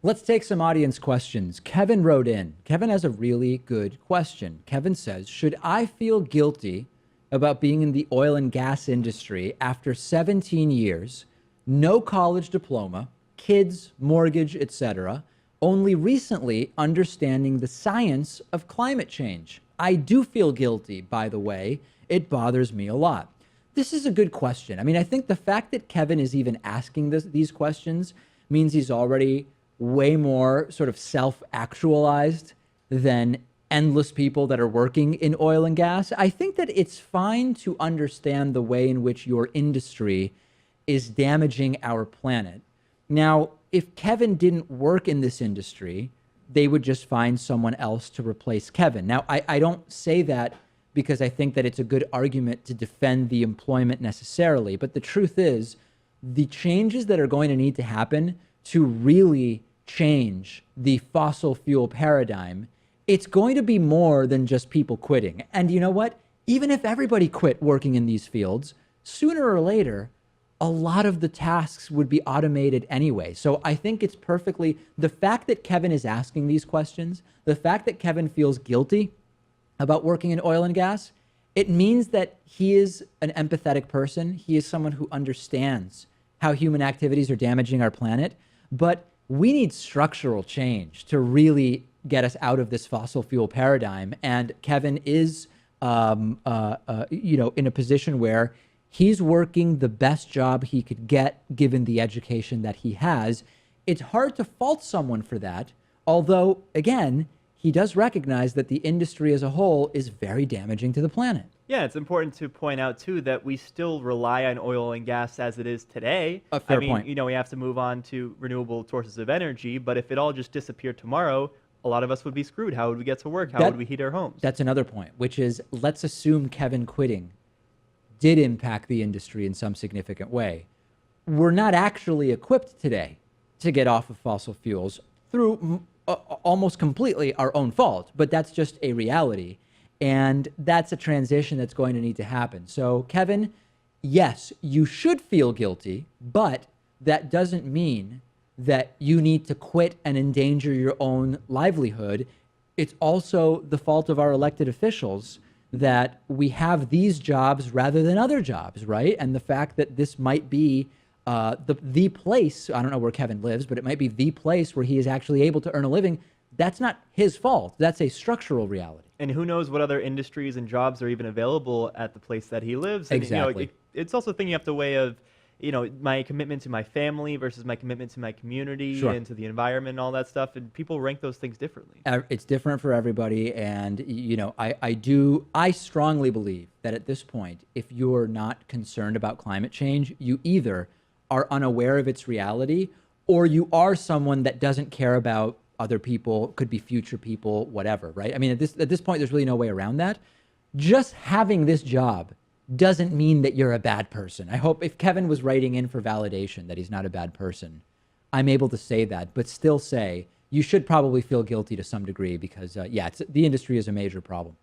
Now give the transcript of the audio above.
Let's take some audience questions. Kevin wrote in. Kevin has a really good question. Kevin says, should I feel guilty about being in the oil and gas industry after 17 years, no college diploma, kids, mortgage, etc., only recently understanding the science of climate change? I do feel guilty, by the way. It bothers me a lot. This is a good question. I mean, I think the fact that Kevin is even asking these questions means he's already way more sort of self-actualized than endless people that are working in oil and gas. I think that it's fine to understand the way in which your industry is damaging our planet. Now, if Kevin didn't work in this industry, they would just find someone else to replace Kevin. Now, I don't say that because I think that it's a good argument to defend the employment necessarily. But the truth is, the changes that are going to need to happen to really change the fossil fuel paradigm, it's going to be more than just people quitting. And you know what? Even if everybody quit working in these fields, sooner or later, a lot of the tasks would be automated anyway. So I think it's perfectly, the fact that Kevin is asking these questions, the fact that Kevin feels guilty about working in oil and gas, it means that he is an empathetic person. He is someone who understands how human activities are damaging our planet. But we need structural change to really get us out of this fossil fuel paradigm. And Kevin is, in a position where he's working the best job he could get given the education that he has. It's hard to fault someone for that. Although, again, he does recognize that the industry as a whole is very damaging to the planet. Yeah, it's important to point out, too, that we still rely on oil and gas as it is today. A fair point. We have to move on to renewable sources of energy, but if it all just disappeared tomorrow, a lot of us would be screwed. How would we get to work? How would we heat our homes? That's another point, which is, let's assume Kevin quitting did impact the industry in some significant way. We're not actually equipped today to get off of fossil fuels through almost completely our own fault, but that's just a reality. And that's a transition that's going to need to happen. So, Kevin, yes, you should feel guilty, but that doesn't mean that you need to quit and endanger your own livelihood. It's also the fault of our elected officials that we have these jobs rather than other jobs, right? And the fact that this might be the place, I don't know where Kevin lives, but it might be the place where he is actually able to earn a living. That's not his fault. That's a structural reality. And who knows what other industries and jobs are even available at the place that he lives. And, exactly. It's also a thing you have to weigh of, my commitment to my family versus my commitment to my community Sure. and to the environment and all that stuff. And people rank those things differently. It's different for everybody. And, I strongly believe that at this point, if you're not concerned about climate change, you either are unaware of its reality or you are someone that doesn't care about other people, could be future people, whatever, right? I mean, at this point, there's really no way around that. Just having this job doesn't mean that you're a bad person. I hope if Kevin was writing in for validation that he's not a bad person, I'm able to say that, but still say you should probably feel guilty to some degree because, the industry is a major problem.